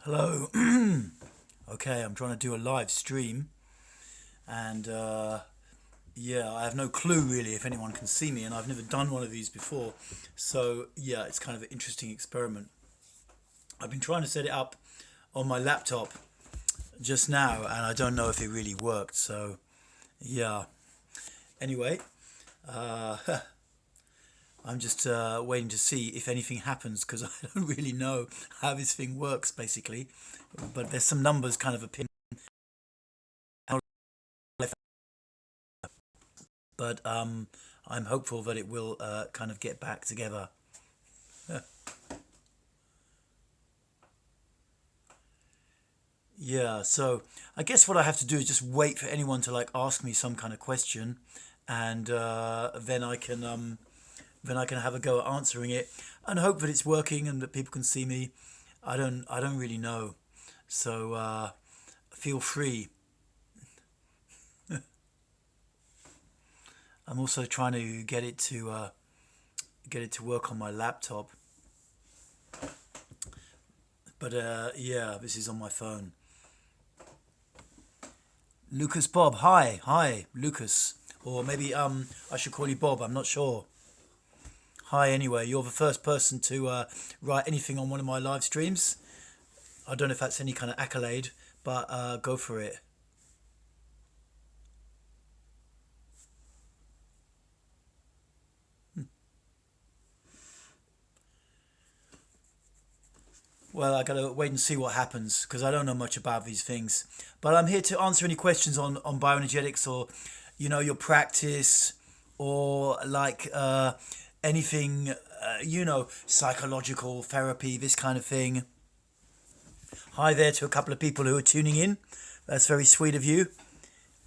Hello. Okay, I'm trying to do a live stream, and yeah, I have no clue really if anyone can see me, and I've never done one of these before. So yeah, it's kind of an interesting experiment. I've been trying to set it up on my laptop just now, and I don't know if it really worked. So yeah. Anyway, uh, I'm just waiting to see if anything happens because I don't really know how this thing works basically. But there's some numbers kind of appearing. But I'm hopeful that it will kind of get back together. Yeah, so I guess what I have to do is just wait for anyone to like ask me some kind of question, and then I can have a go at answering it, and hope that it's working and that people can see me. I don't really know, so feel free. I'm also trying to get it to work on my laptop, but yeah, this is on my phone. Lucas Bob, hi, Lucas, or maybe I should call you Bob. I'm not sure. Hi, anyway, you're the first person to write anything on one of my live streams. I don't know if that's any kind of accolade, but go for it. Well, I gotta wait and see what happens because I don't know much about these things. But I'm here to answer any questions on bioenergetics or, your practice or like anything, psychological therapy, this kind of thing. Hi there to a couple of people who are tuning in. That's very sweet of you.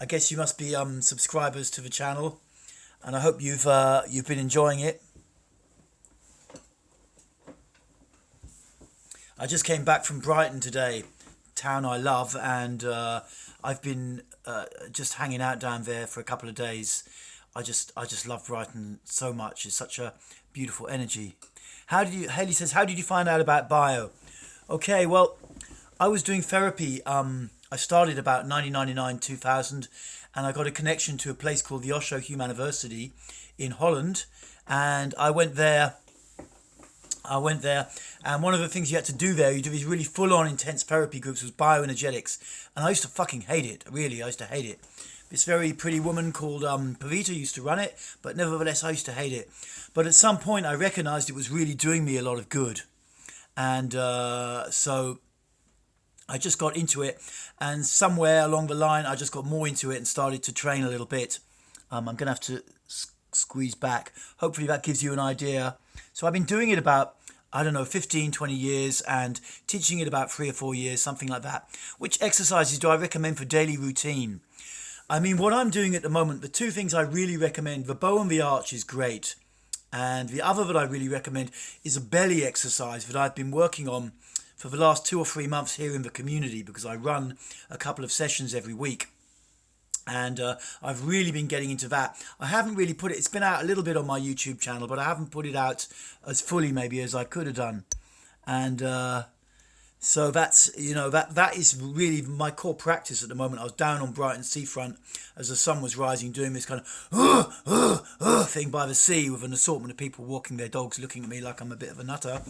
I guess you must be subscribers to the channel, and I hope you've been enjoying it. I just came back from Brighton today, town I love, and I've been just hanging out down there for a couple of days. I just love Brighton so much. It's such a beautiful energy. Haley says, how did you find out about bio? Okay, well, I was doing therapy. I started about 1999, 2000, and I got a connection to a place called the Osho University in Holland, and I went there, and one of the things you had to do there, you do these really full-on intense therapy groups, was bioenergetics, and I used to fucking hate it. Really, I used to hate it. This very pretty woman called Pavita used to run it, but nevertheless, I used to hate it. But at some point, I recognised it was really doing me a lot of good, and so I just got into it, and somewhere along the line, I just got more into it and started to train a little bit. I'm going to have to squeeze back. Hopefully that gives you an idea. So I've been doing it about, I don't know, 15, 20 years and teaching it about 3 or 4 years, something like that. Which exercises do I recommend for daily routine? I mean, what I'm doing at the moment, the two things I really recommend, the bow and the arch is great. And the other that I really recommend is a belly exercise that I've been working on for the last 2 or 3 months here in the community because I run a couple of sessions every week. And I've really been getting into that. I haven't really put it, it's been out a little bit on my YouTube channel, but I haven't put it out as fully maybe as I could have done. And so that's, that is really my core practice at the moment. I was down on Brighton seafront as the sun was rising, doing this kind of thing by the sea with an assortment of people walking their dogs, looking at me like I'm a bit of a nutter.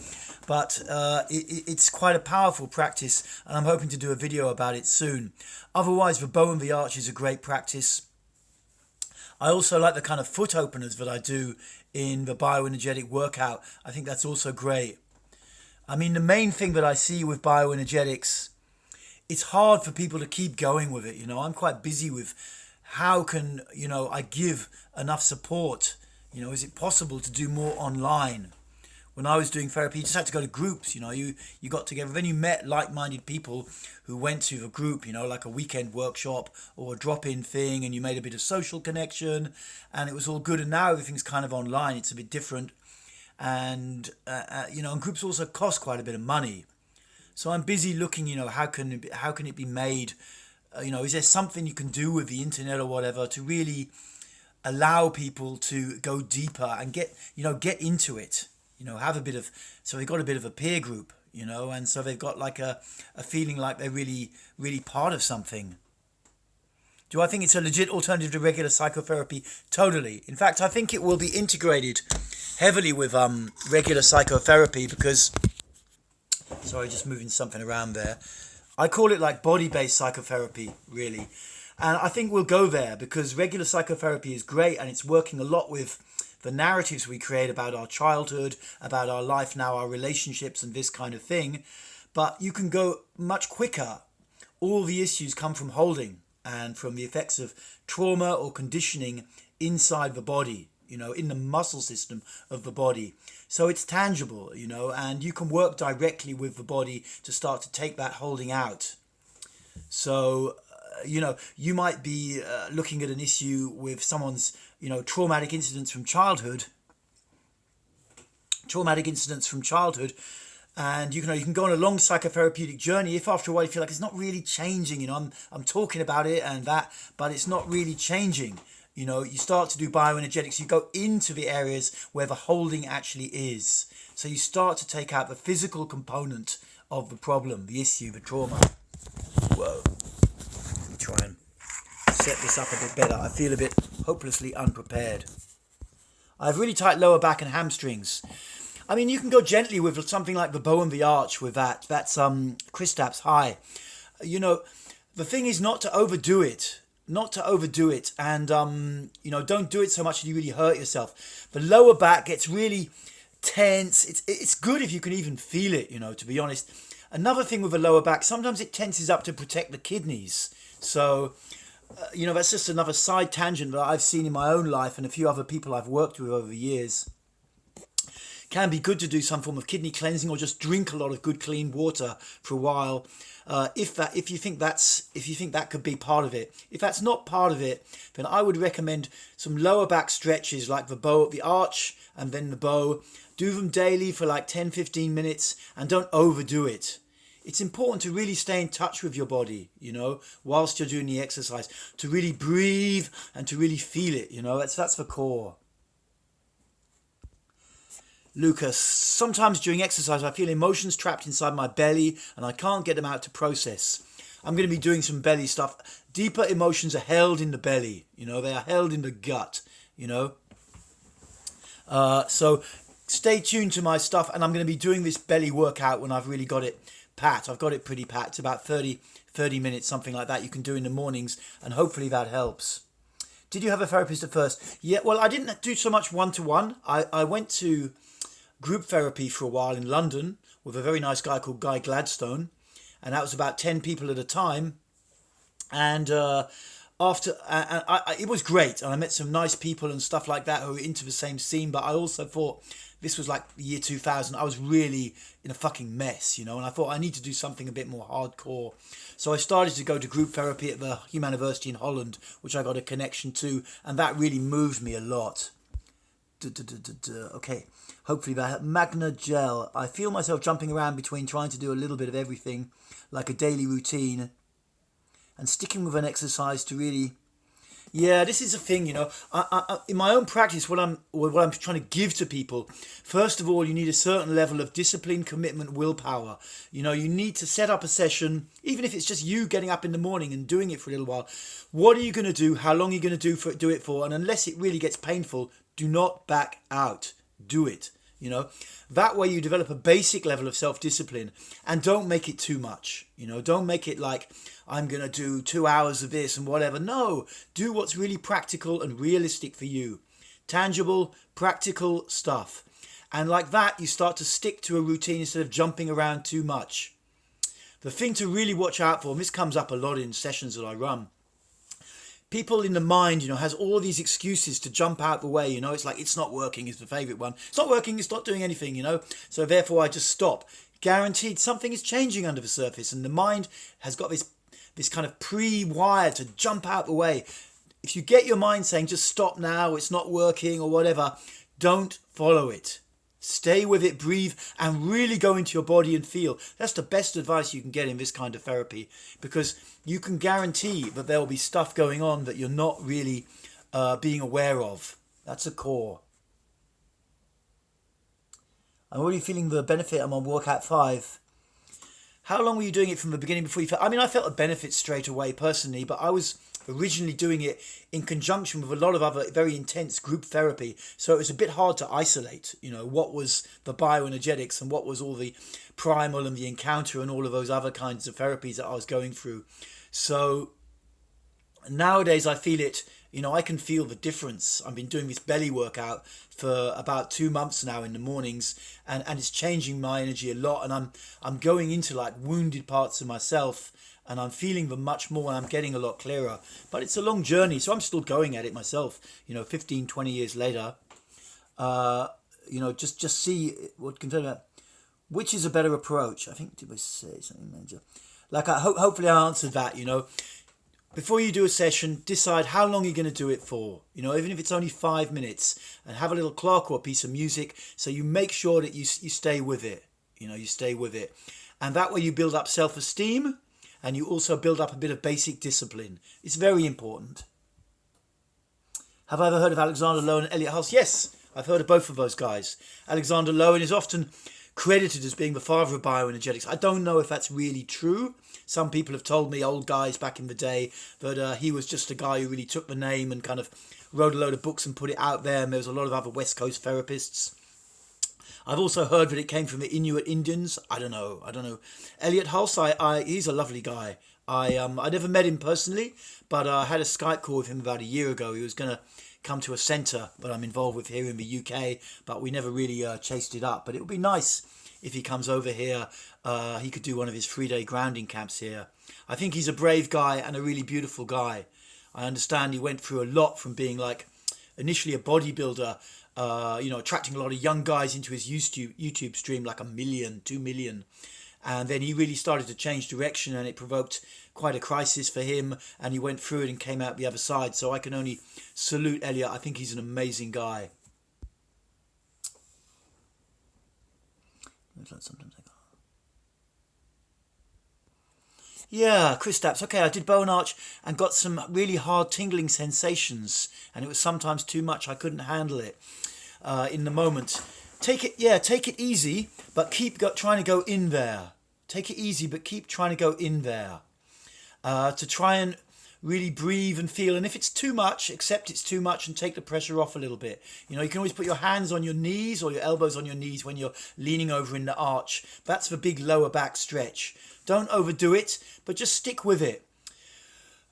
But it's quite a powerful practice, and I'm hoping to do a video about it soon. Otherwise, the bow and the arch is a great practice. I also like the kind of foot openers that I do in the bioenergetic workout. I think that's also great. I mean, the main thing that I see with bioenergetics, it's hard for people to keep going with it. I'm quite busy with how can, I give enough support. Is it possible to do more online? When I was doing therapy, you just had to go to groups, you got together, then you met like-minded people who went to the group, like a weekend workshop or a drop-in thing, and you made a bit of social connection, and it was all good. And now everything's kind of online, it's a bit different. And and groups also cost quite a bit of money. So I'm busy looking, how can it be made? Is there something you can do with the internet or whatever to really allow people to go deeper and get into it? Have a bit of, so we got a bit of a peer group. you know, and so they've got like a feeling like they're really, really part of something. Do I think it's a legit alternative to regular psychotherapy? Totally. In fact, I think it will be integrated heavily with regular psychotherapy because, sorry, just moving something around there. I call it like body-based psychotherapy, really. And I think we'll go there because regular psychotherapy is great and it's working a lot with the narratives we create about our childhood, about our life now, our relationships and this kind of thing. But you can go much quicker. All the issues come from holding and from the effects of trauma or conditioning inside the body, you know, in the muscle system of the body. So it's tangible, you know, and you can work directly with the body to start to take that holding out. So, you know, you might be looking at an issue with someone's, you know, traumatic incidents from childhood, and you can go on a long psychotherapeutic journey if after a while you feel like it's not really changing, you know, I'm talking about it and that, but it's not really changing. You know, you start to do bioenergetics, you go into the areas where the holding actually is. So you start to take out the physical component of the problem, the issue, the trauma. Whoa. Let me try and set this up a bit better. I feel a bit hopelessly unprepared. I have really tight lower back and hamstrings. I mean, you can go gently with something like the bow and the arch with that. That's Kristaps high. You know, the thing is not to overdo it. And you know, don't do it so much that you really hurt yourself. The lower back gets really tense. It's good if you can even feel it, you know, to be honest. Another thing with the lower back, sometimes it tenses up to protect the kidneys. So you know, that's just another side tangent that I've seen in my own life and a few other people I've worked with over the years. Can be good to do some form of kidney cleansing or just drink a lot of good clean water for a while. If you think that could be part of it. If that's not part of it, then I would recommend some lower back stretches like the arch and then the bow. Do them daily for like 10-15 minutes and don't overdo it. It's important to really stay in touch with your body, you know, whilst you're doing the exercise, to really breathe and to really feel it, you know, that's the core. Lucas, sometimes during exercise I feel emotions trapped inside my belly and I can't get them out to process. I'm going to be doing some belly stuff. Deeper emotions are held in the belly, you know, they are held in the gut, you know. So stay tuned to my stuff and I'm going to be doing this belly workout when I've really got it pat. I've got it pretty pat. It's about 30 minutes, something like that you can do in the mornings and hopefully that helps. Did you have a therapist at first? Yeah, well, I didn't do so much one-to-one. I went to group therapy for a while in London with a very nice guy called Guy Gladstone, and that was about 10 people at a time. And it was great, and I met some nice people and stuff like that who were into the same scene. But I also thought this was like the year 2000. I was really in a fucking mess, you know, and I thought I need to do something a bit more hardcore. So I started to go to group therapy at the University in Holland, which I got a connection to, and that really moved me a lot. Okay, hopefully that. Magna Gel. I feel myself jumping around between trying to do a little bit of everything, like a daily routine, and sticking with an exercise to really... Yeah, this is a thing, you know. I in my own practice, what I'm trying to give to people, first of all, you need a certain level of discipline, commitment, willpower. You know, you need to set up a session, even if it's just you getting up in the morning and doing it for a little while. What are you going to do? How long are you going to do it for? And unless it really gets painful, do not back out. Do it. You know, that way you develop a basic level of self-discipline and don't make it too much. You know, don't make it like, I'm going to do 2 hours of this and whatever. No, do what's really practical and realistic for you. Tangible, practical stuff. And like that, you start to stick to a routine instead of jumping around too much. The thing to really watch out for, and this comes up a lot in sessions that I run, people in the mind, you know, has all these excuses to jump out the way, you know. It's like, it's not working is the favourite one. It's not working, it's not doing anything, you know. So therefore I just stop. Guaranteed something is changing under the surface, and the mind has got this kind of pre-wired to jump out the way. If you get your mind saying, just stop now, it's not working or whatever, don't follow it. Stay with it, breathe, and really go into your body and feel. That's the best advice you can get in this kind of therapy, because you can guarantee that there will be stuff going on that you're not really being aware of. That's a core. I'm already feeling the benefit. I'm on workout 5. How long were you doing it from the beginning before you felt? I mean, I felt the benefits straight away personally, but I was originally doing it in conjunction with a lot of other very intense group therapy. So it was a bit hard to isolate, what was the bioenergetics and what was all the primal and the encounter and all of those other kinds of therapies that I was going through. So nowadays I feel it, I can feel the difference. I've been doing this belly workout for about 2 months now in the mornings, and it's changing my energy a lot, and I'm going into like wounded parts of myself, and I'm feeling them much more, and I'm getting a lot clearer. But it's a long journey, so I'm still going at it myself, 15, 20 years later. Just see what can tell you about which is a better approach. I think, did I say something major? Like, hopefully I answered that, Before you do a session, decide how long you're going to do it for. Even if it's only 5 minutes, and have a little clock or a piece of music, so you make sure that you stay with it. You stay with it, and that way you build up self-esteem, and you also build up a bit of basic discipline. It's very important. Have I ever heard of Alexander Lowen and Elliot Hulse? Yes, I've heard of both of those guys. Alexander Lowen is often credited as being the father of bioenergetics. I don't know if that's really true. Some people have told me, old guys back in the day, that he was just a guy who really took the name and kind of wrote a load of books and put it out there, and there was a lot of other West Coast therapists. I've also heard that it came from the Inuit Indians. I don't know. Elliot Hulse, he's a lovely guy. I never met him personally, but I had a Skype call with him about a year ago. He was going to come to a centre that I'm involved with here in the UK, but we never really chased it up. But it would be nice if he comes over here. He could do one of his 3-day grounding camps here. I think he's a brave guy and a really beautiful guy. I understand he went through a lot from being like initially a bodybuilder, attracting a lot of young guys into his YouTube stream, like 1 million, 2 million. And then he really started to change direction, and it provoked quite a crisis for him, and he went through it and came out the other side. So I can only salute Elliot. I think he's an amazing guy. Sometimes I go. Yeah, Chris Stapps. Okay, I did bone arch and got some really hard tingling sensations, and it was sometimes too much. I couldn't handle it in the moment. Take it easy, but keep trying to go in there. Take it easy, but keep trying to go in there. To try and really breathe and feel. And if it's too much, accept it's too much and take the pressure off a little bit. You can always put your hands on your knees or your elbows on your knees when you're leaning over in the arch. That's the big lower back stretch. Don't overdo it, but just stick with it.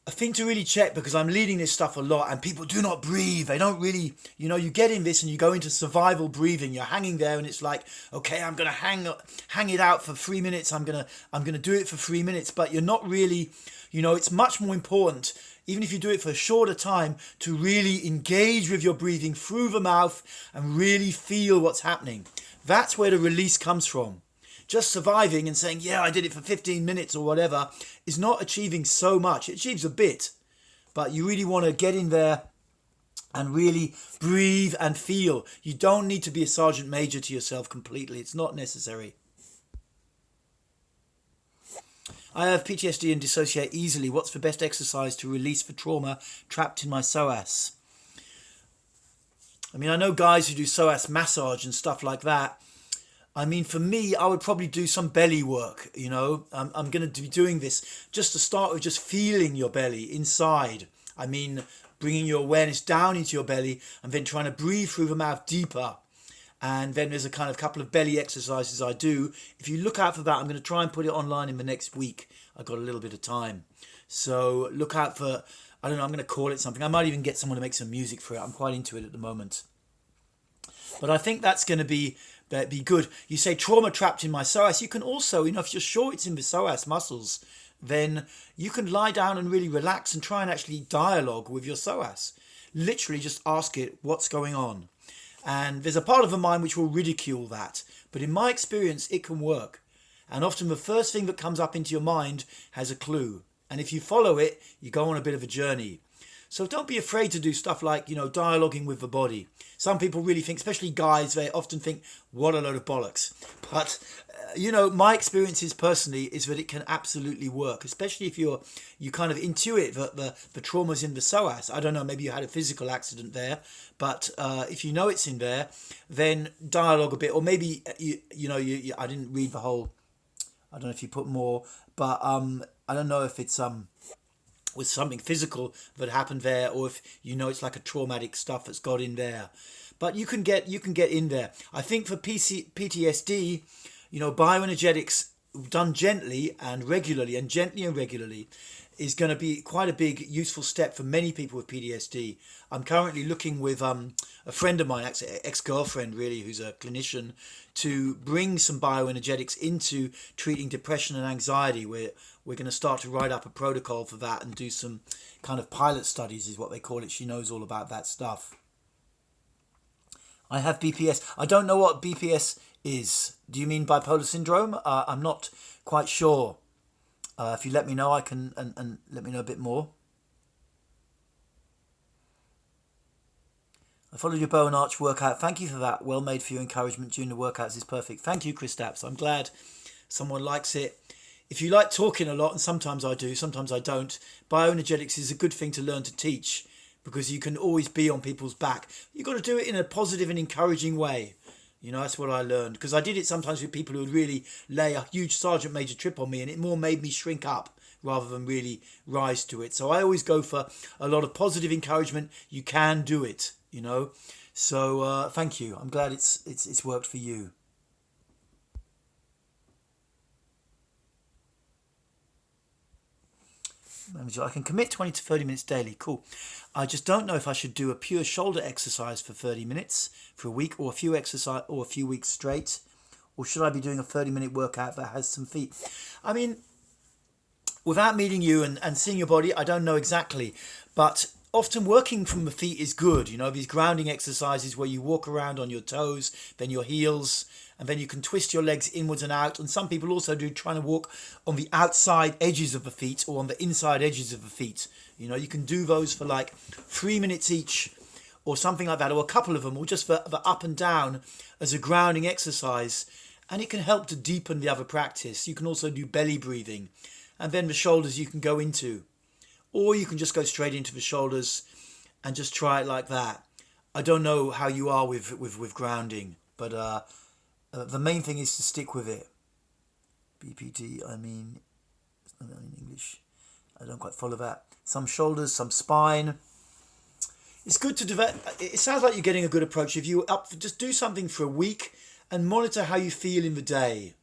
A thing to really check, because I'm leading this stuff a lot and people do not breathe. They don't really, you get in this and you go into survival breathing. You're hanging there and it's like, okay, I'm going to hang it out for 3 minutes. I'm going to do it for 3 minutes, but you're not really, it's much more important, even if you do it for a shorter time, to really engage with your breathing through the mouth and really feel what's happening. That's where the release comes from. Just surviving and saying, yeah, I did it for 15 minutes or whatever, is not achieving so much. It achieves a bit, but you really want to get in there and really breathe and feel. You don't need to be a sergeant major to yourself completely. It's not necessary. I have PTSD and dissociate easily. What's the best exercise to release the trauma trapped in my psoas? I mean, I know guys who do psoas massage and stuff like that. I mean, for me, I would probably do some belly work, I'm going to be doing this just to start with, just feeling your belly inside. I mean, bringing your awareness down into your belly and then trying to breathe through the mouth deeper. And then there's a kind of couple of belly exercises I do. If you look out for that, I'm going to try and put it online in the next week. I've got a little bit of time. So look out for, I don't know, I'm going to call it something. I might even get someone to make some music for it. I'm quite into it at the moment. But I think that's going to be good. You say trauma trapped in my psoas. You can also, if you're sure it's in the psoas muscles, then you can lie down and really relax and try and actually dialogue with your psoas. Literally just ask it what's going on. And there's a part of the mind which will ridicule that. But in my experience, it can work. And often the first thing that comes up into your mind has a clue. And if you follow it, you go on a bit of a journey. So don't be afraid to do stuff like, dialoguing with the body. Some people really think, especially guys, they often think, what a load of bollocks. But, my experiences personally is that it can absolutely work, especially if you kind of intuit that the trauma's in the psoas. I don't know, maybe you had a physical accident there, but if you know it's in there, then dialogue a bit. Or maybe, I didn't read the whole I don't know if you put more, but I don't know if it's with something physical that happened there, or if it's like a traumatic stuff that's got in there. But you can get in there. I think for PTSD, bioenergetics done gently and regularly, is going to be quite a big useful step for many people with PTSD. I'm currently looking with a friend of mine, ex-girlfriend really, who's a clinician, to bring some bioenergetics into treating depression and anxiety. We're going to start to write up a protocol for that and do some kind of pilot studies is what they call it. She knows all about that stuff. I have BPS. I don't know what BPS is. Do you mean bipolar syndrome? I'm not quite sure. If you let me know, I can and let me know a bit more. I followed your bow and arch workout. Thank you for that. Well made for your encouragement during the workouts is perfect. Thank you, Kristaps. I'm glad someone likes it. If you like talking a lot, and sometimes I do, sometimes I don't, bioenergetics is a good thing to learn to teach because you can always be on people's back. You've got to do it in a positive and encouraging way. That's what I learned, because I did it sometimes with people who would really lay a huge sergeant major trip on me, and it more made me shrink up rather than really rise to it. So I always go for a lot of positive encouragement. You can do it, So thank you. I'm glad it's worked for you. I can commit 20 to 30 minutes daily. Cool. I just don't know if I should do a pure shoulder exercise for 30 minutes for a week, or a few weeks straight, or should I be doing a 30-minute workout that has some feet? I mean, without meeting you and seeing your body, I don't know exactly, but often working from the feet is good. These grounding exercises where you walk around on your toes, then your heels, and then you can twist your legs inwards and out. And some people also do trying to walk on the outside edges of the feet or on the inside edges of the feet. You can do those for like 3 minutes each or something like that, or a couple of them, or just for the up and down as a grounding exercise. And it can help to deepen the other practice. You can also do belly breathing, and then the shoulders you can go into. Or you can just go straight into the shoulders and just try it like that. I don't know how you are with grounding, but the main thing is to stick with it. BPD, it's not in English. I don't quite follow that. Some shoulders, some spine. It's good to develop. It sounds like you're getting a good approach. If you're up, just do something for a week and monitor how you feel in the day.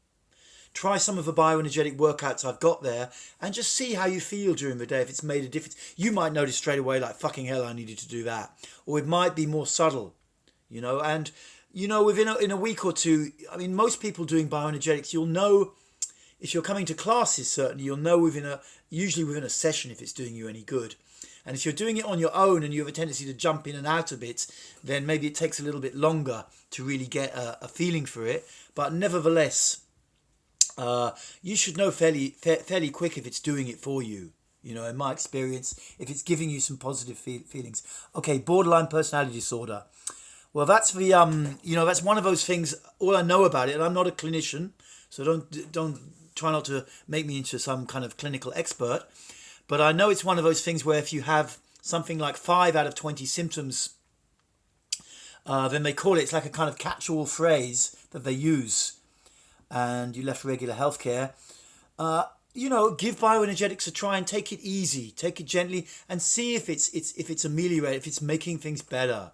Try some of the bioenergetic workouts I've got there and just see how you feel during the day, if it's made a difference. You might notice straight away, like, fucking hell, I needed to do that. Or it might be more subtle, and, within a week or two, most people doing bioenergetics, you'll know, if you're coming to classes, certainly, you'll know usually within a session if it's doing you any good. And if you're doing it on your own and you have a tendency to jump in and out a bit, then maybe it takes a little bit longer to really get a feeling for it. But nevertheless, you should know fairly quick if it's doing it for you. In my experience, if it's giving you some positive feelings. Okay, borderline personality disorder. Well, that's that's one of those things. All I know about it, and I'm not a clinician, so don't try not to make me into some kind of clinical expert. But I know it's one of those things where if you have something like 5 out of 20 symptoms, then they call it's like a kind of catch-all phrase that they use. And you left regular healthcare, give bioenergetics a try and take it easy, take it gently, and see if it's ameliorated, if it's making things better.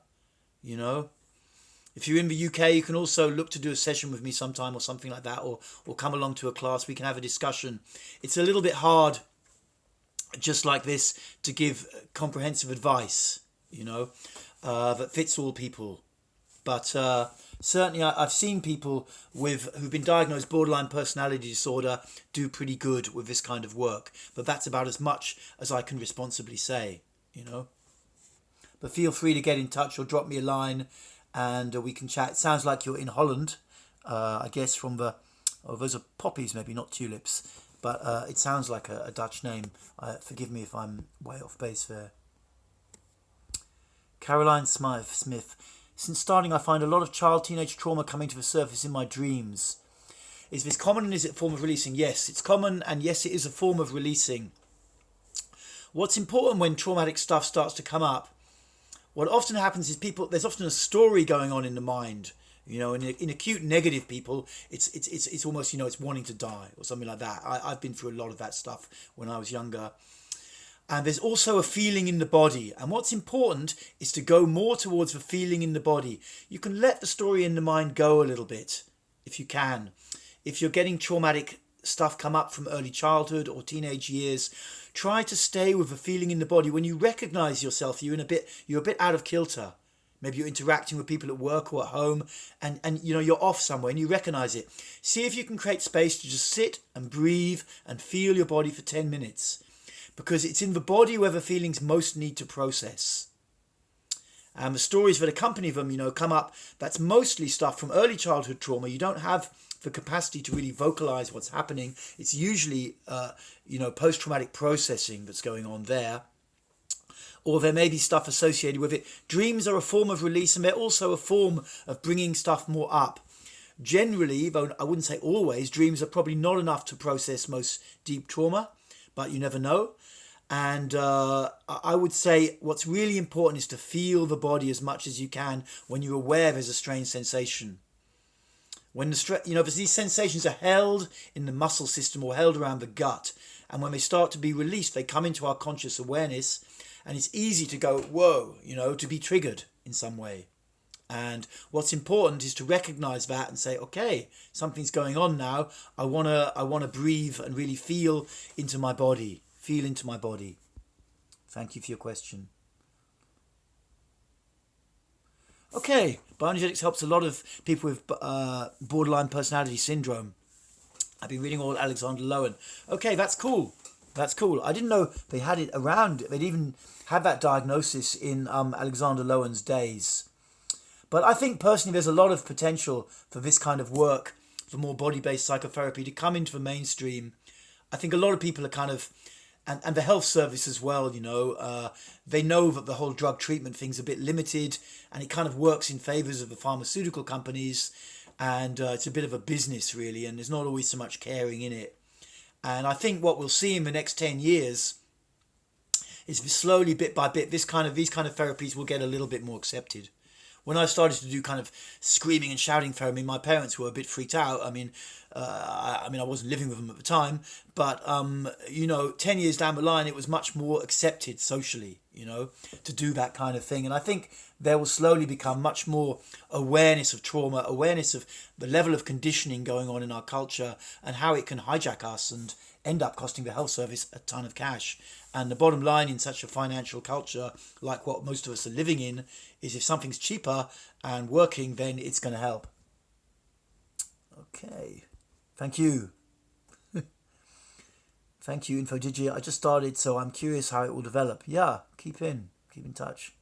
If you're in the UK, you can also look to do a session with me sometime or something like that, or come along to a class. We can have a discussion. It's a little bit hard, just like this, to give comprehensive advice, that fits all people. But certainly I've seen people who've been diagnosed borderline personality disorder do pretty good with this kind of work. But that's about as much as I can responsibly say, But feel free to get in touch or drop me a line and we can chat. It sounds like you're in Holland, I guess from those are poppies, maybe not tulips. But it sounds like a Dutch name. Forgive me if I'm way off base there. Caroline Smith. Since starting, I find a lot of teenage trauma coming to the surface in my dreams. Is this common and is it a form of releasing? Yes, it's common, and yes, it is a form of releasing. What's important when traumatic stuff starts to come up, what often happens is there's often a story going on in the mind. You know, in acute negative people, it's almost, you know, it's wanting to die or something like that. I've been through a lot of that stuff when I was younger. And there's also a feeling in the body. And what's important is to go more towards the feeling in the body. You can let the story in the mind go a little bit, if you can. If you're getting traumatic stuff come up from early childhood or teenage years, try to stay with the feeling in the body. When you recognize yourself, you're a bit out of kilter. Maybe you're interacting with people at work or at home, and you know, you're off somewhere and you recognize it. See if you can create space to just sit and breathe and feel your body for 10 minutes. Because it's in the body where the feelings most need to process. And the stories that accompany them, you know, come up. That's mostly stuff from early childhood trauma. You don't have the capacity to really vocalize what's happening. It's usually, you know, post-traumatic processing that's going on there. Or there may be stuff associated with it. Dreams are a form of release, and they're also a form of bringing stuff more up. Generally, though I wouldn't say always, dreams are probably not enough to process most deep trauma, but you never know. And I would say what's really important is to feel the body as much as you can when you're aware there's a strange sensation. When these sensations are held in the muscle system or held around the gut, and when they start to be released, they come into our conscious awareness, and it's easy to go, whoa, you know, to be triggered in some way. And what's important is to recognize that and say, okay, something's going on now. I wanna breathe and really feel into my body. Feel into my body. Thank you for your question. Okay, bioenergetics helps a lot of people with borderline personality syndrome. I've been reading all Alexander Lowen. Okay, that's cool. That's cool. I didn't know they had it around. They'd even had that diagnosis in Alexander Lowen's days. But I think personally there's a lot of potential for this kind of work, for more body-based psychotherapy to come into the mainstream. I think a lot of people are kind of, and the health service as well, you know, they know that the whole drug treatment thing's a bit limited, and it kind of works in favours of the pharmaceutical companies, and it's a bit of a business really, and there's not always so much caring in it. And I think what we'll see in the next 10 years is slowly, bit by bit, these kind of therapies will get a little bit more accepted. When I started to do kind of screaming and shouting therapy, my parents were a bit freaked out. I mean, I wasn't living with them at the time, but you know, 10 years down the line, it was much more accepted socially, you know, to do that kind of thing. And I think there will slowly become much more awareness of trauma, awareness of the level of conditioning going on in our culture and how it can hijack us and end up costing the health service a ton of cash. And the bottom line in such a financial culture like what most of us are living in is if something's cheaper and working, then it's going to help. Okay. Thank you. Thank you, InfoDigi. I just started, so I'm curious how it will develop. Yeah, keep in touch.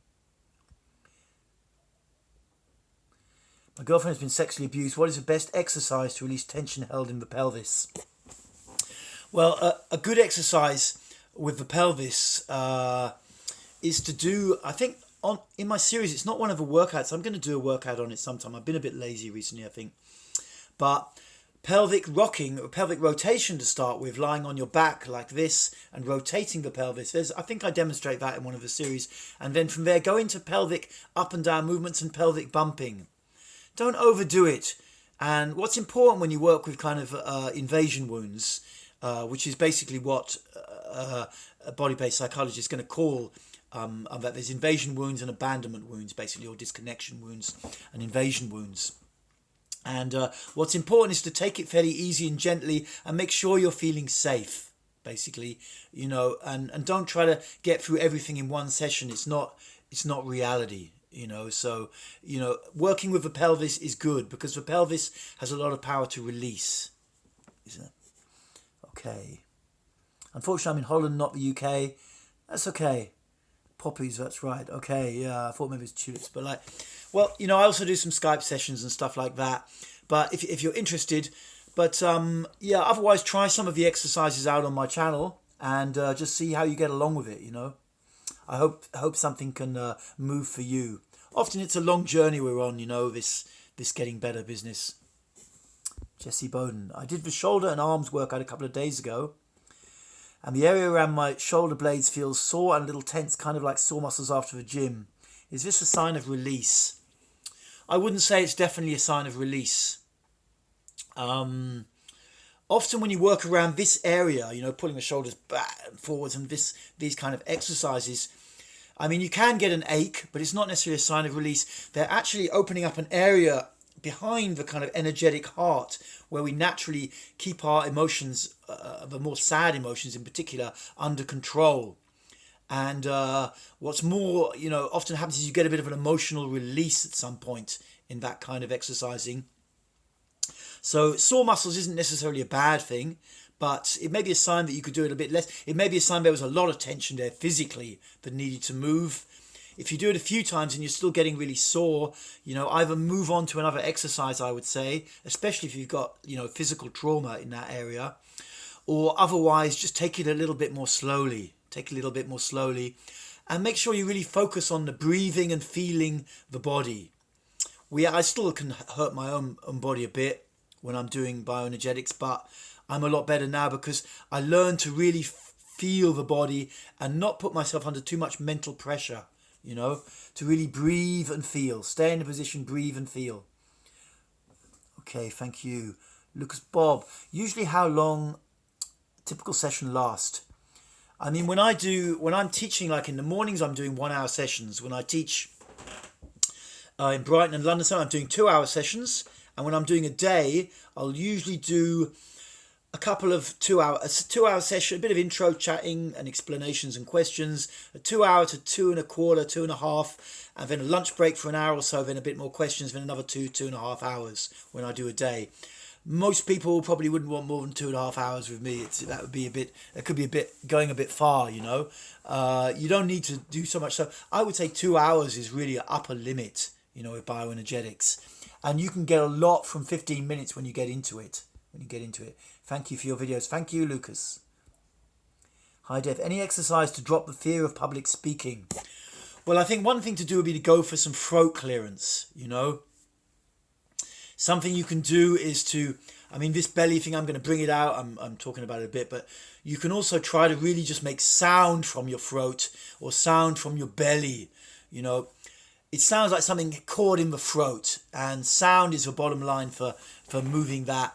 My girlfriend has been sexually abused. What is the best exercise to release tension held in the pelvis? Well, a good exercise with the pelvis is to do, I think, in my series, it's not one of the workouts. I'm going to do a workout on it sometime. I've been a bit lazy recently, I think. But pelvic rocking, or pelvic rotation to start with, lying on your back like this and rotating the pelvis. I think I demonstrate that in one of the series. And then from there, go into pelvic up and down movements and pelvic bumping. Don't overdo it. And what's important when you work with kind of invasion wounds, which is basically what a body-based psychologist is going to call that there's invasion wounds and abandonment wounds, basically, or disconnection wounds and invasion wounds. And what's important is to take it fairly easy and gently and make sure you're feeling safe, basically, you know, and don't try to get through everything in one session. It's not reality, you know. So, you know, working with the pelvis is good because the pelvis has a lot of power to release. Isn't it? Okay. Unfortunately, I'm in Holland, not the UK. That's okay. Poppies, that's right. Okay, yeah, I thought maybe it's tulips. But like, well, you know, I also do some Skype sessions and stuff like that. But if you're interested, but yeah, otherwise try some of the exercises out on my channel and just see how you get along with it, you know. I hope something can move for you. Often it's a long journey we're on, you know, this getting better business. Jesse Bowden. I did the shoulder and arms workout a couple of days ago. And the area around my shoulder blades feels sore and a little tense, kind of like sore muscles after the gym. Is this a sign of release? I wouldn't say it's definitely a sign of release. Often when you work around this area, pulling the shoulders back and forwards and these kind of exercises, I mean, you can get an ache, but it's not necessarily a sign of release. They're actually opening up an area behind the kind of energetic heart where we naturally keep our emotions, the more sad emotions in particular, under control. And what's more, often happens is you get a bit of an emotional release at some point in that kind of exercising. So sore muscles isn't necessarily a bad thing, but it may be a sign that you could do it a bit less. It may be a sign there was a lot of tension there physically that needed to move. If you do it a few times and you're still getting really sore, either move on to another exercise, I would say, especially if you've got, physical trauma in that area, or otherwise just take it a little bit more slowly. Take a little bit more slowly and make sure you really focus on the breathing and feeling the body. I still can hurt my own body a bit when I'm doing bioenergetics, but I'm a lot better now because I learned to really feel the body and not put myself under too much mental pressure, to really breathe and feel. Stay in the position, breathe and feel. Okay, thank you. Lucas Bob, usually how long typical session last? I mean, when I'm teaching, like in the mornings, I'm doing 1 hour sessions. When I teach in Brighton and London, so I'm doing 2 hour sessions. And when I'm doing a day, I'll usually do a couple of 2 hour session, a bit of intro chatting and explanations and questions, a 2 hour to 2.25, 2.5, and then a lunch break for an hour or so, then a bit more questions, then another 2.5 hours when I do a day. Most people probably wouldn't want more than 2.5 hours with me. It could be a bit going a bit far, You don't need to do so much. So I would say 2 hours is really an upper limit, with bioenergetics. And you can get a lot from 15 minutes when you get into it. Thank you for your videos. Thank you, Lucas. Hi, Dev. Any exercise to drop the fear of public speaking? Well, I think one thing to do would be to go for some throat clearance, Something you can do is this belly thing, I'm going to bring it out. I'm talking about it a bit, but you can also try to really just make sound from your throat or sound from your belly, It sounds like something caught in the throat, and sound is the bottom line for moving that.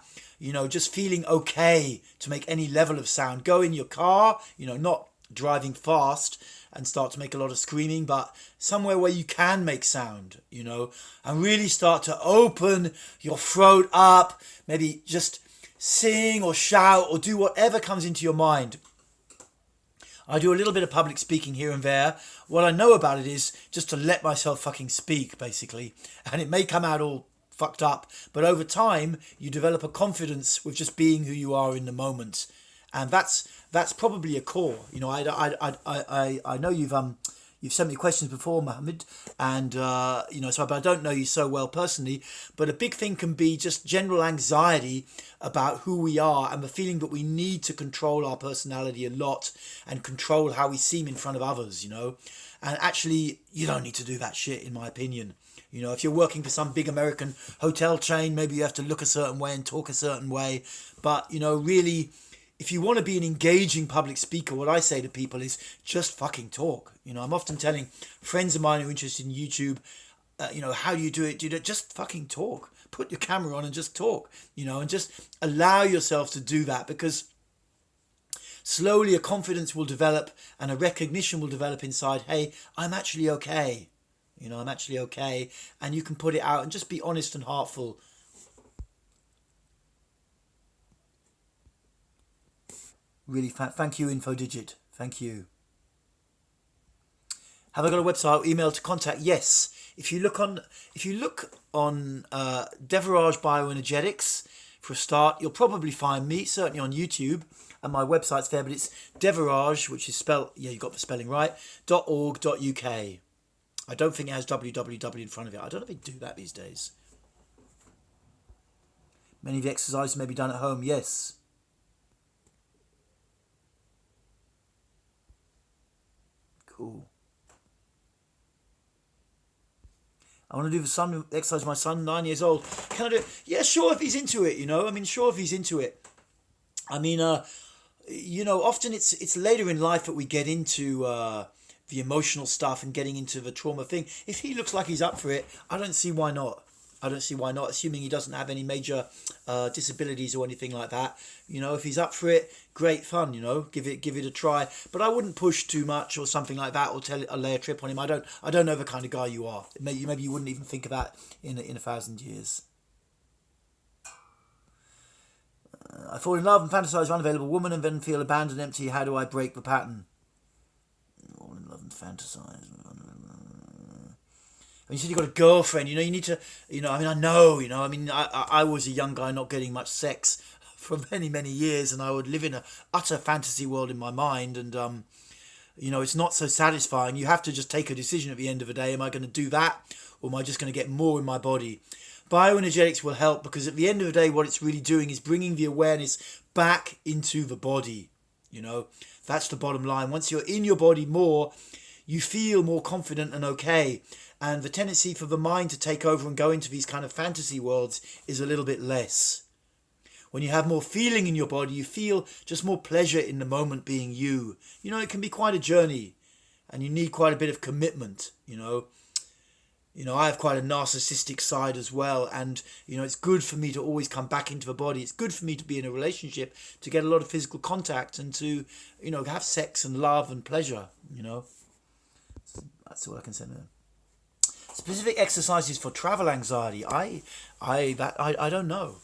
Just feeling okay to make any level of sound. Go in your car, not driving fast and start to make a lot of screaming, but somewhere where you can make sound, and really start to open your throat up. Maybe just sing or shout or do whatever comes into your mind. I do a little bit of public speaking here and there. What I know about it is just to let myself fucking speak, basically. And it may come out all fucked up, but over time you develop a confidence with just being who you are in the moment, and that's probably a core. I know you've sent me questions before, Mohammed, and but I don't know you so well personally. But a big thing can be just general anxiety about who we are and the feeling that we need to control our personality a lot and control how we seem in front of others. And actually, you don't need to do that shit, in my opinion. If you're working for some big American hotel chain, maybe you have to look a certain way and talk a certain way. But, really, if you want to be an engaging public speaker, what I say to people is just fucking talk. I'm often telling friends of mine who are interested in YouTube, how do you do it? Just fucking talk. Put your camera on and just talk, and just allow yourself to do that, because slowly a confidence will develop and a recognition will develop inside. Hey, I'm actually okay. I'm actually okay. And you can put it out and just be honest and heartful. Really, thank you, InfoDigit. Thank you. Have I got a website or email to contact? Yes. If you look on Devaraj Bioenergetics for a start, you'll probably find me, certainly on YouTube. And my website's there, but it's Devaraj, which is spelled, you got the spelling right, .org.uk. I don't think it has www in front of it. I don't know if they do that these days. Many of the exercises may be done at home. Yes. Cool. I want to do the exercise with my son, 9 years old. Can I do it? Yeah, sure, if he's into it, sure, if he's into it. Often it's later in life that we get into the emotional stuff and getting into the trauma thing. If he looks like he's up for it, I don't see why not. I don't see why not, assuming he doesn't have any major disabilities or anything like that. If he's up for it, great fun. Give it a try. But I wouldn't push too much or something like that, or lay a trip on him. I don't know the kind of guy you are. Maybe you wouldn't even think of that in 1,000 years. I fall in love and fantasize with an unavailable woman and then feel abandoned, empty. How do I break the pattern? Fall in love and fantasize. You said you got a girlfriend, you need to, I was a young guy not getting much sex for many, many years, and I would live in an utter fantasy world in my mind, and, it's not so satisfying. You have to just take a decision at the end of the day. Am I going to do that, or am I just going to get more in my body? Bioenergetics will help, because at the end of the day, what it's really doing is bringing the awareness back into the body. That's the bottom line. Once you're in your body more, you feel more confident and okay. And the tendency for the mind to take over and go into these kind of fantasy worlds is a little bit less. When you have more feeling in your body, you feel just more pleasure in the moment being you. It can be quite a journey, and you need quite a bit of commitment, I have quite a narcissistic side as well, and it's good for me to always come back into the body. It's good for me to be in a relationship, to get a lot of physical contact, and to have sex and love and pleasure. That's all I can say there. Specific exercises for travel anxiety. I don't know.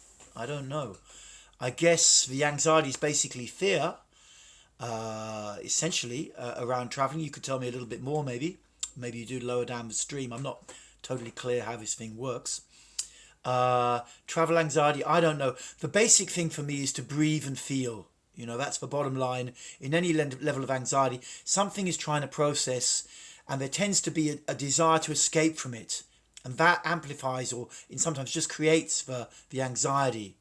I guess the anxiety is basically fear, essentially, around traveling. You could tell me a little bit more, maybe. Maybe you do lower down the stream. I'm not totally clear how this thing works. Travel anxiety, I don't know. The basic thing for me is to breathe and feel. That's the bottom line. In any level of anxiety, something is trying to process, and there tends to be a desire to escape from it. And that amplifies or sometimes just creates the anxiety.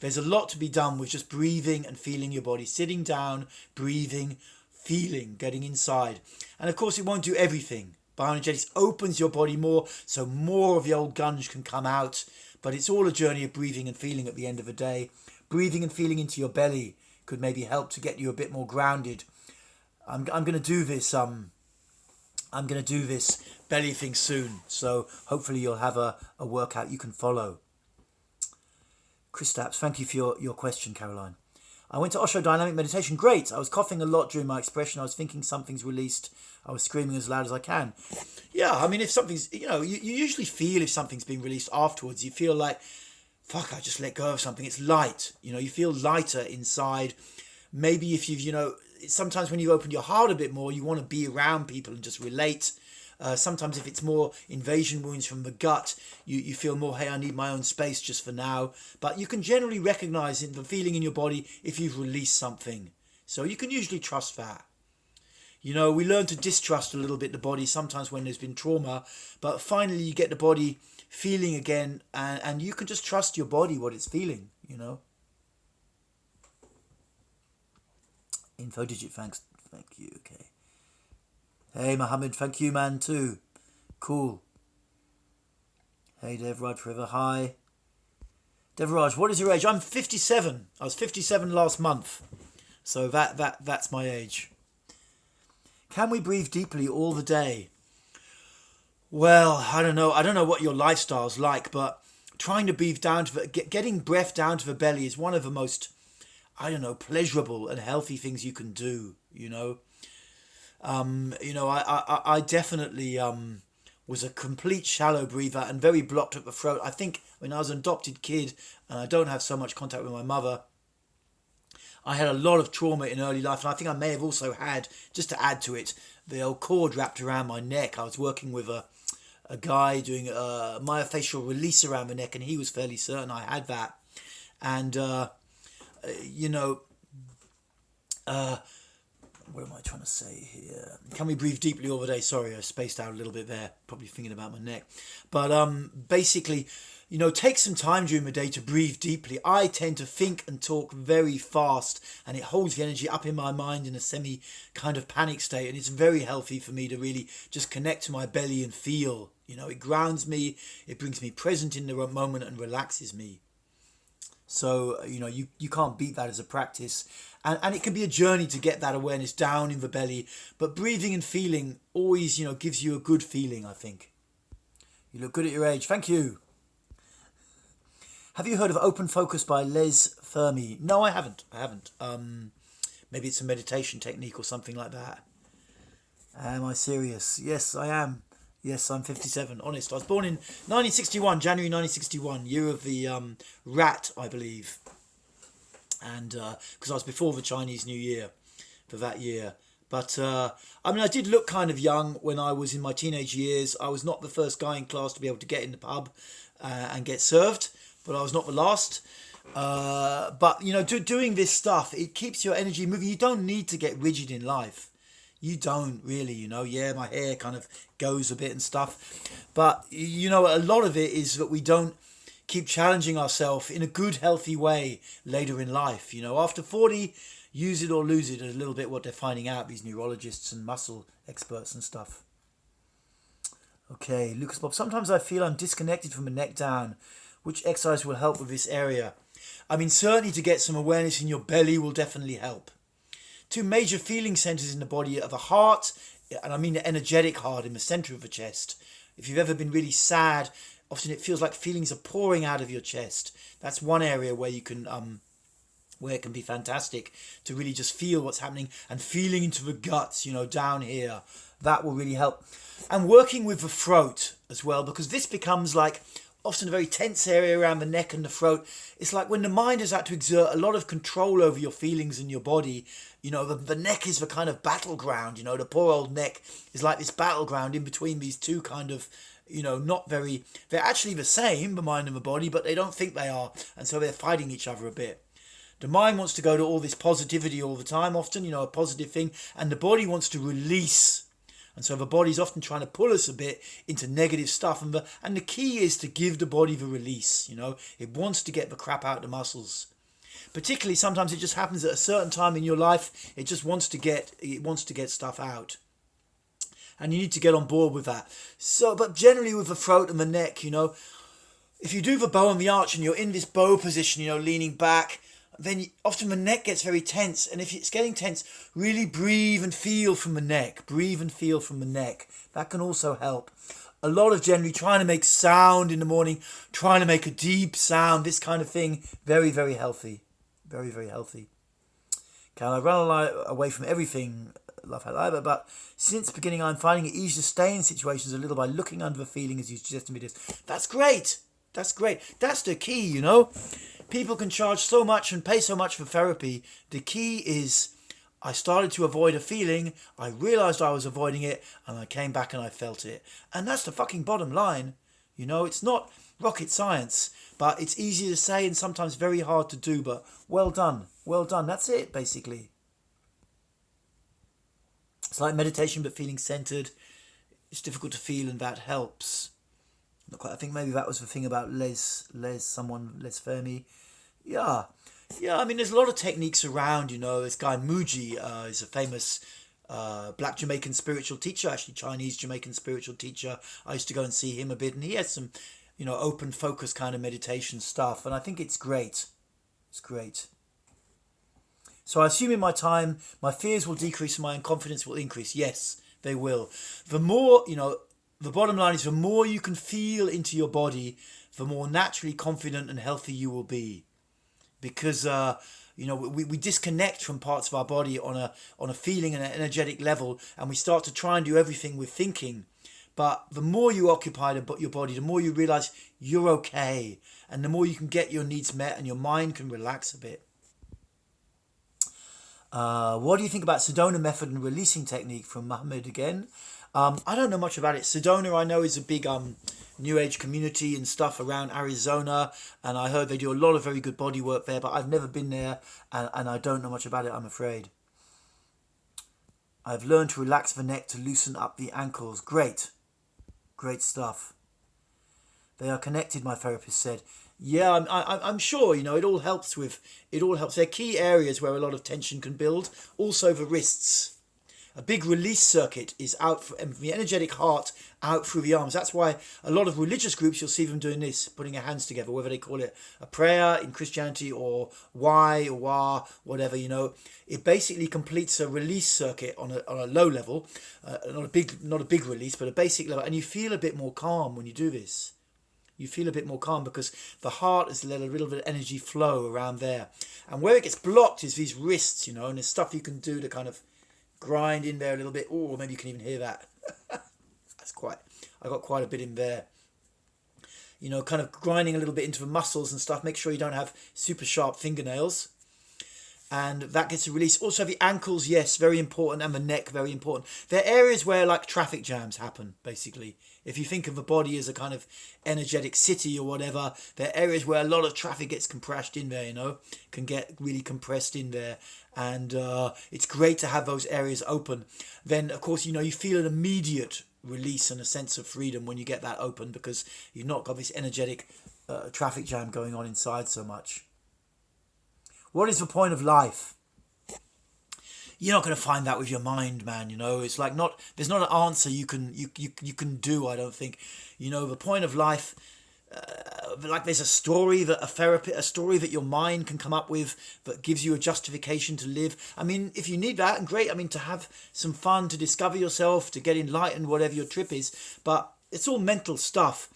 There's a lot to be done with just breathing and feeling your body. Sitting down, breathing, feeling, getting inside. And of course, it won't do everything. Bioenergetics opens your body more, so more of the old gunge can come out. But it's all a journey of breathing and feeling at the end of the day. Breathing and feeling into your belly could maybe help to get you a bit more grounded. I'm going to do this. I'm going to do this belly thing soon, so hopefully you'll have a workout you can follow. Christaps, thank you for your question, Caroline. I went to Osho Dynamic Meditation. Great. I was coughing a lot during my expression. I was thinking something's released. I was screaming as loud as I can. Yeah, if something's, you usually feel if something's been released afterwards. You feel like, fuck, I just let go of something. It's light. You feel lighter inside. Maybe if you've, sometimes when you open your heart a bit more, you want to be around people and just relate. Sometimes if it's more invasion wounds from the gut, you feel more, hey, I need my own space just for now. But you can generally recognize the feeling in your body if you've released something. So you can usually trust that. We learn to distrust a little bit the body sometimes when there's been trauma. But finally you get the body feeling again, and you can just trust your body, what it's feeling, Info digit, thanks. Thank you, okay. Hey, Mohammed, thank you, man, too. Cool. Hey, Devaraj, forever, hi. Devaraj, what is your age? I'm 57. I was 57 last month. So that's my age. Can we breathe deeply all the day? Well, I don't know. I don't know what your lifestyle's like, but trying to breathe down to getting breath down to the belly is one of the most, pleasurable and healthy things you can do, I definitely was a complete shallow breather and very blocked at the throat. I think when I was an adopted kid and I don't have so much contact with my mother, I had a lot of trauma in early life, and I think I may have also had, just to add to it, the old cord wrapped around my neck. I was working with a guy doing a myofascial release around the neck, and he was fairly certain I had that. And what am I trying to say here? Can we breathe deeply all the day? Sorry, I spaced out a little bit there, probably thinking about my neck. But basically, take some time during the day to breathe deeply. I tend to think and talk very fast, and it holds the energy up in my mind in a semi kind of panic state, and it's very healthy for me to really just connect to my belly and feel. It grounds me, it brings me present in the moment and relaxes me. So, you can't beat that as a practice. And it can be a journey to get that awareness down in the belly. But breathing and feeling always, gives you a good feeling, I think. You look good at your age. Thank you. Have you heard of Open Focus by Les Fermi? No, I haven't. Maybe it's a meditation technique or something like that. Am I serious? Yes, I am. Yes, I'm 57. Honest. I was born in 1961, January 1961, year of the rat, I believe. And because I was before the Chinese New Year for that year. But, I did look kind of young when I was in my teenage years. I was not the first guy in class to be able to get in the pub and get served, but I was not the last. But, doing this stuff, it keeps your energy moving. You don't need to get rigid in life. You don't really, yeah, my hair kind of goes a bit and stuff. But, a lot of it is that we don't keep challenging ourselves in a good, healthy way later in life. After 40, use it or lose it is a little bit what they're finding out, these neurologists and muscle experts and stuff. Okay, Lucas Bob, sometimes I feel I'm disconnected from the neck down. Which exercise will help with this area? Certainly to get some awareness in your belly will definitely help. Two major feeling centers in the body are the heart, and I mean the energetic heart in the center of the chest. If you've ever been really sad, often it feels like feelings are pouring out of your chest. That's one area where you can, where it can be fantastic to really just feel what's happening and feeling into the guts, down here. That will really help. And working with the throat as well, because this becomes like often a very tense area around the neck and the throat. It's like when the mind has had to exert a lot of control over your feelings and your body, the neck is the kind of battleground, the poor old neck is like this battleground in between these two kind of, they're actually the same, the mind and the body, but they don't think they are. And so they're fighting each other a bit. The mind wants to go to all this positivity all the time, often, a positive thing, and the body wants to release. And so the body's often trying to pull us a bit into negative stuff. And the key is to give the body the release, It wants to get the crap out of the muscles. Particularly sometimes it just happens at a certain time in your life. It just wants to get stuff out. And you need to get on board with that. So, but generally with the throat and the neck, if you do the bow and the arch and you're in this bow position, leaning back, then often the neck gets very tense. And if it's getting tense, really breathe and feel from the neck. Breathe and feel from the neck. That can also help. A lot of generally trying to make sound in the morning, trying to make a deep sound, this kind of thing. Very, very healthy. Very, very healthy. Can I run away from everything? Love how I live, but since the beginning I'm finding it easy to stay in situations a little by looking under the feeling as you suggested me this. That's great. That's great. That's the key, People can charge so much and pay so much for therapy. The key is I started to avoid a feeling, I realised I was avoiding it, and I came back and I felt it. And that's the fucking bottom line. It's not rocket science, but it's easy to say and sometimes very hard to do, but well done. Well done. That's it, basically. It's like meditation, but feeling centered. It's difficult to feel, and that helps. Not quite. I think maybe that was the thing about Les Fermi. Yeah. There's a lot of techniques around. This guy Muji is a famous black Jamaican spiritual teacher, actually Chinese Jamaican spiritual teacher. I used to go and see him a bit, and he has some, open focus kind of meditation stuff, and I think it's great. It's great. So I assume in my time, my fears will decrease and my confidence will increase. Yes, they will. The more, the bottom line is the more you can feel into your body, the more naturally confident and healthy you will be. Because, we disconnect from parts of our body on a feeling and an energetic level, and we start to try and do everything with thinking. But the more you occupy your body, the more you realise you're okay, and the more you can get your needs met and your mind can relax a bit. What do you think about Sedona method and releasing technique from Mohammed again? I don't know much about it. Sedona, I know, is a big New Age community and stuff around Arizona, and I heard they do a lot of very good body work there, but I've never been there, and I don't know much about it, I'm afraid. I've learned to relax the neck to loosen up the ankles. Great stuff. They are connected, my therapist said. Yeah, I'm sure, it all helps. There are key areas where a lot of tension can build. Also the wrists. A big release circuit is out from the energetic heart out through the arms. That's why a lot of religious groups, you'll see them doing this, putting their hands together, whether they call it a prayer in Christianity or Y or Wah, whatever, you know. It basically completes a release circuit on a low level, not a big release, but a basic level, and you feel a bit more calm when you do this. You feel a bit more calm because the heart has let a little bit of energy flow around there. And where it gets blocked is these wrists, you know, and there's stuff you can do to kind of grind in there a little bit. Oh, maybe you can even hear that. I got quite a bit in there. You know, kind of grinding a little bit into the muscles and stuff. Make sure you don't have super sharp fingernails. And that gets a release. Also the ankles, yes, very important, and the neck, very important. They're areas where like traffic jams happen, basically. If you think of the body as a kind of energetic city or whatever, they're areas where a lot of traffic gets compressed in there, you know, can get really compressed in there. And it's great to have those areas open. Then, of course, you know, you feel an immediate release and a sense of freedom when you get that open because you've not got this energetic traffic jam going on inside so much. What is the point of life? You're not going to find that with your mind, man. You know, it's like there's not an answer you can do. I don't think, you know, the point of life. Like there's a story that your mind can come up with that gives you a justification to live. I mean, if you need that, and great. I mean, to have some fun, to discover yourself, to get enlightened, whatever your trip is. But it's all mental stuff.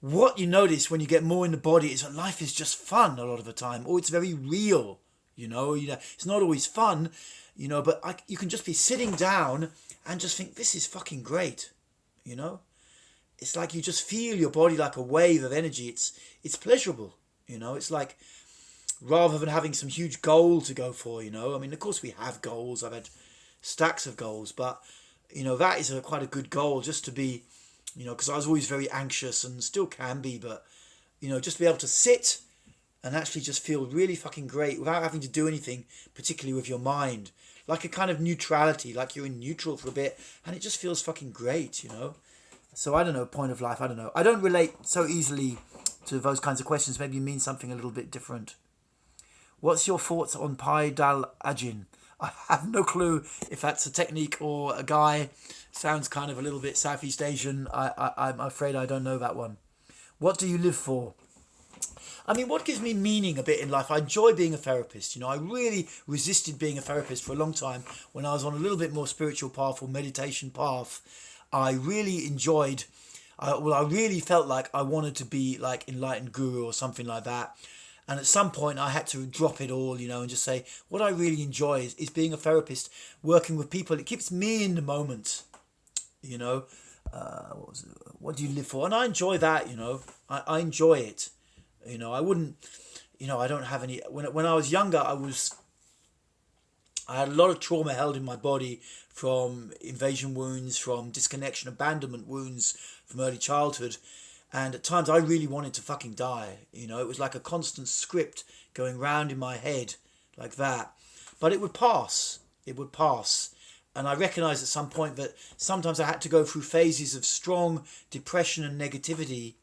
What you notice when you get more in the body is that life is just fun a lot of the time, or it's very real. You know, it's not always fun, you know, but you can just be sitting down and just think, this is fucking great, you know. It's like you just feel your body like a wave of energy. It's pleasurable, you know. It's like rather than having some huge goal to go for, you know. I mean, of course we have goals. I've had stacks of goals, but you know that is quite a good goal just to be, you know, because I was always very anxious and still can be, but you know, just be able to sit and actually just feel really fucking great without having to do anything, particularly with your mind, like a kind of neutrality, like you're in neutral for a bit, and it just feels fucking great, you know. So I don't know, point of life, I don't know. I don't relate so easily to those kinds of questions. Maybe you mean something a little bit different. What's your thoughts on Pai Dal Ajin? I have no clue if that's a technique or a guy. Sounds kind of a little bit Southeast Asian. I'm afraid I don't know that one. What do you live for? I mean, what gives me meaning a bit in life? I enjoy being a therapist. You know, I really resisted being a therapist for a long time when I was on a little bit more spiritual path or meditation path. I really enjoyed, I really felt like I wanted to be like enlightened guru or something like that. And at some point I had to drop it all, you know, and just say, what I really enjoy is being a therapist, working with people. It keeps me in the moment, you know. What do you live for? And I enjoy that, you know. I enjoy it. You know, I wouldn't, you know, I don't have any, when I was younger, I had a lot of trauma held in my body from invasion wounds, from disconnection, abandonment wounds from early childhood. And at times I really wanted to fucking die. You know, it was like a constant script going round in my head like that. But it would pass. It would pass. And I recognised at some point that sometimes I had to go through phases of strong depression and negativity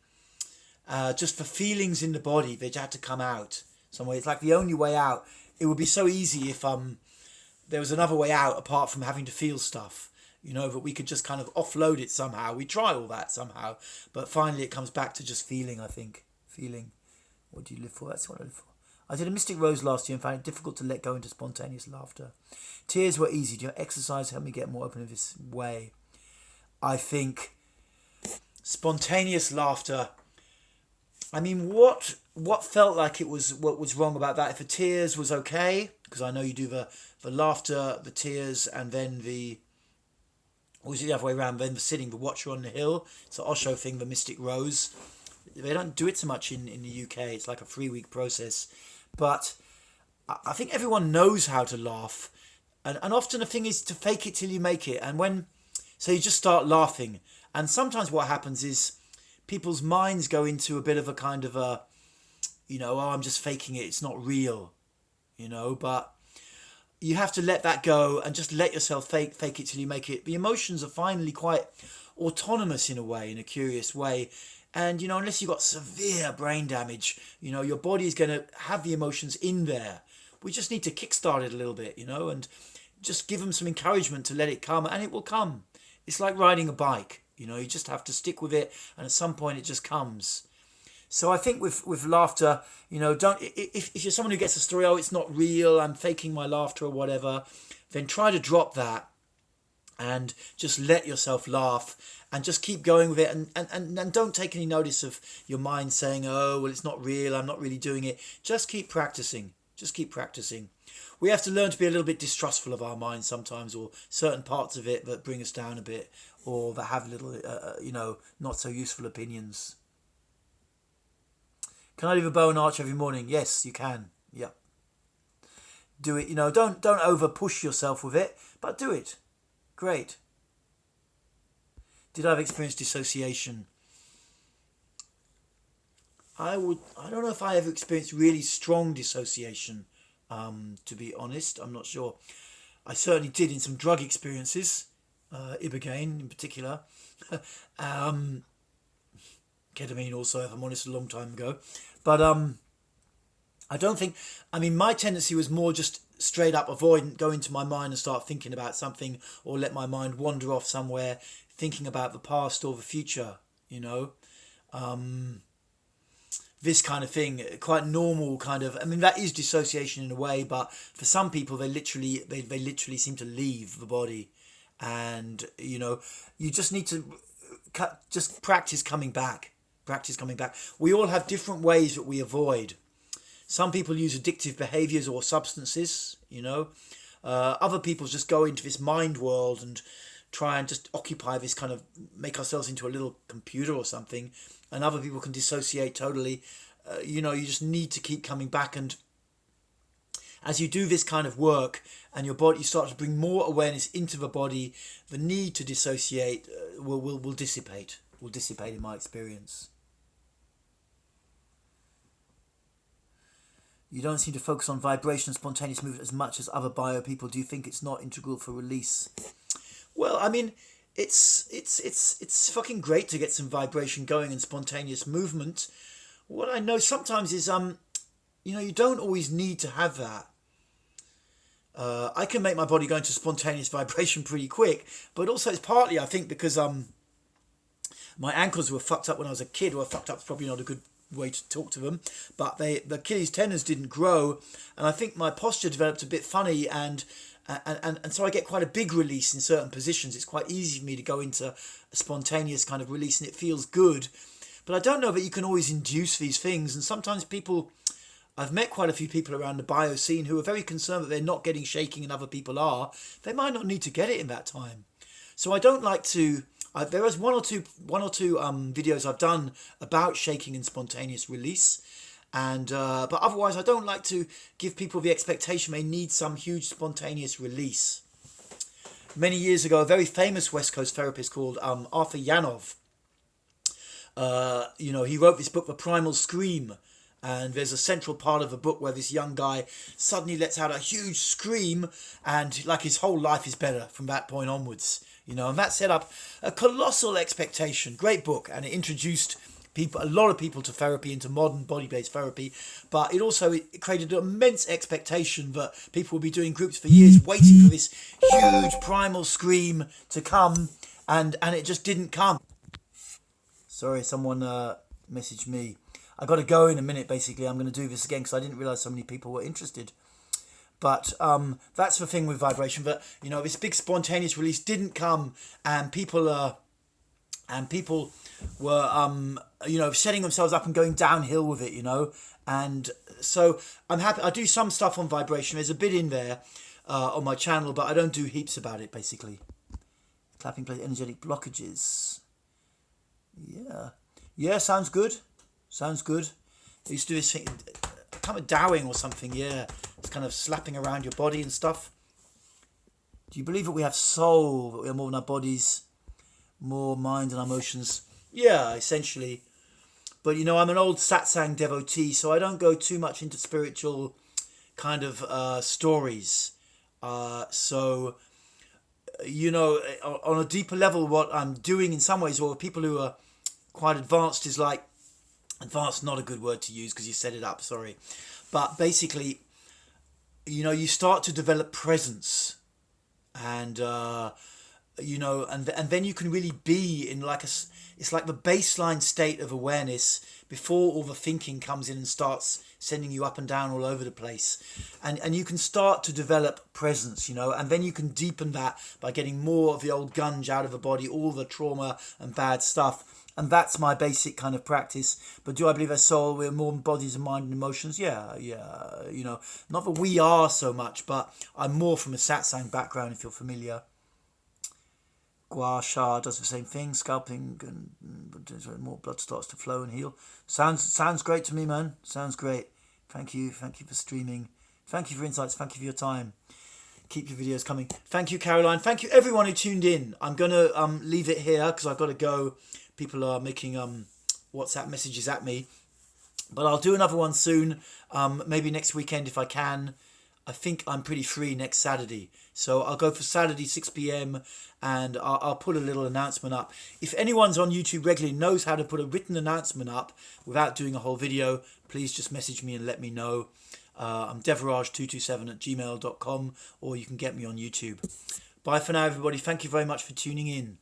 just for feelings in the body. They had to come out some way. It's like the only way out. It would be so easy if there was another way out apart from having to feel stuff, you know, that we could just kind of offload it somehow. We try all that somehow, but finally it comes back to just feeling, I think. Feeling. What do you live for? That's what I live for. I did a Mystic Rose last year and found it difficult to let go into spontaneous laughter. Tears were easy. Do your exercise help me get more open in this way? I think spontaneous laughter, I mean, what felt like it was, what was wrong about that? If the tears was okay, because I know you do the laughter, the tears, and then or was it the other way around, then the sitting, the Watcher on the Hill. It's an Osho thing, the Mystic Rose. They don't do it so much in the UK. It's like a 3-week process. But I think everyone knows how to laugh. And often the thing is to fake it till you make it. And so you just start laughing. And sometimes what happens is people's minds go into a bit of a kind of a, you know, oh, I'm just faking it. It's not real, you know, but you have to let that go and just let yourself fake it till you make it. The emotions are finally quite autonomous in a way, in a curious way. And, you know, unless you've got severe brain damage, you know, your body is going to have the emotions in there. We just need to kickstart it a little bit, you know, and just give them some encouragement to let it come, and it will come. It's like riding a bike, you know, you just have to stick with it, and at some point it just comes. So I think with laughter, you know, don't, if you're someone who gets a story, oh, it's not real, I'm faking my laughter or whatever, then try to drop that and just let yourself laugh and just keep going with it, and don't take any notice of your mind saying, oh, well, it's not real, I'm not really doing it. Just keep practicing. Just keep practicing. We have to learn to be a little bit distrustful of our mind sometimes, or certain parts of it that bring us down a bit, or that have little, you know, not so useful opinions. Can I leave a bow and arch every morning? Yes, you can. Yeah. Do it. You know, don't over push yourself with it, but do it. Great. Did I have experienced dissociation? I don't know if I ever experienced really strong dissociation. To be honest, I'm not sure. I certainly did in some drug experiences, ibogaine in particular, ketamine also, if I'm honest, a long time ago. But I don't think, I mean, my tendency was more just straight up avoidant, go into my mind and start thinking about something, or let my mind wander off somewhere, thinking about the past or the future, you know. This kind of thing, quite normal kind of, I mean, that is dissociation in a way, but for some people, they literally seem to leave the body. And, you know, you just need to just practice coming back. Practice coming back. We all have different ways that we avoid. Some people use addictive behaviors or substances, you know. Other people just go into this mind world and try and just occupy this kind of, make ourselves into a little computer or something. And other people can dissociate totally. You know, you just need to keep coming back. And as you do this kind of work and your body, you start to bring more awareness into the body, the need to dissociate will dissipate. Will dissipate in my experience. You don't seem to focus on vibration and spontaneous movement as much as other bio people. Do you think it's not integral for release? Well, I mean, it's fucking great to get some vibration going and spontaneous movement. What I know sometimes is you know, you don't always need to have that. I can make my body go into spontaneous vibration pretty quick, but also it's partly, I think, because my ankles were fucked up when I was a kid. Well, fucked up is probably not a good way to talk to them, but the Achilles tendons didn't grow, and I think my posture developed a bit funny, and so I get quite a big release in certain positions. It's quite easy for me to go into a spontaneous kind of release, and it feels good. But I don't know that you can always induce these things, and sometimes people, I've met quite a few people around the bio scene who are very concerned that they're not getting shaking and other people are. They might not need to get it in that time. So I don't like to, there is one or two videos I've done about shaking and spontaneous release. And but otherwise, I don't like to give people the expectation they need some huge spontaneous release. Many years ago, a very famous West Coast therapist called Arthur Yanov, you know, he wrote this book, The Primal Scream. And there's a central part of the book where this young guy suddenly lets out a huge scream, and like his whole life is better from that point onwards. You know, and that set up a colossal expectation. Great book, and it introduced a lot of people to therapy, into modern body-based therapy, but it created an immense expectation that people will be doing groups for years waiting for this huge primal scream to come, and it just didn't come. Sorry, someone messaged me. I got to go in a minute, basically. I'm going to do this again because I didn't realise so many people were interested. But that's the thing with vibration, that, you know, this big spontaneous release didn't come, and people were, you know, setting themselves up and going downhill with it, you know. And so I'm happy. I do some stuff on vibration. There's a bit in there on my channel, but I don't do heaps about it, basically. Clapping plays energetic blockages. Yeah, sounds good. Sounds good. I used to do this thing, kind of dowing or something, yeah. It's kind of slapping around your body and stuff. Do you believe that we have soul, that we are more than our bodies, more mind and our emotions? Yeah, essentially. But, you know, I'm an old satsang devotee, so I don't go too much into spiritual kind of stories. So, you know, on a deeper level, what I'm doing in some ways, or people who are quite advanced, is like, advanced, not a good word to use because you set it up, sorry. But basically, you know, you start to develop presence. and you know, and then you can really be in like it's like the baseline state of awareness before all the thinking comes in and starts sending you up and down all over the place, and you can start to develop presence, you know, and then you can deepen that by getting more of the old gunge out of the body, all the trauma and bad stuff. And that's my basic kind of practice. But do I believe as soul, we're more bodies and mind and emotions? Yeah. You know, not that we are so much, but I'm more from a satsang background, if you're familiar. Gua Sha does the same thing, scalping, and more blood starts to flow and heal. Sounds great to me, man. Sounds great. Thank you for streaming. Thank you for insights. Thank you for your time. Keep your videos coming. Thank you, Caroline. Thank you, everyone who tuned in. I'm gonna leave it here because I've got to go. People are making WhatsApp messages at me, but I'll do another one soon. Maybe next weekend if I can. I think I'm pretty free next Saturday. So I'll go for Saturday 6 p.m. and I'll put a little announcement up. If anyone's on YouTube regularly knows how to put a written announcement up without doing a whole video, please just message me and let me know. I'm devaraj227@gmail.com, or you can get me on YouTube. Bye for now, everybody. Thank you very much for tuning in.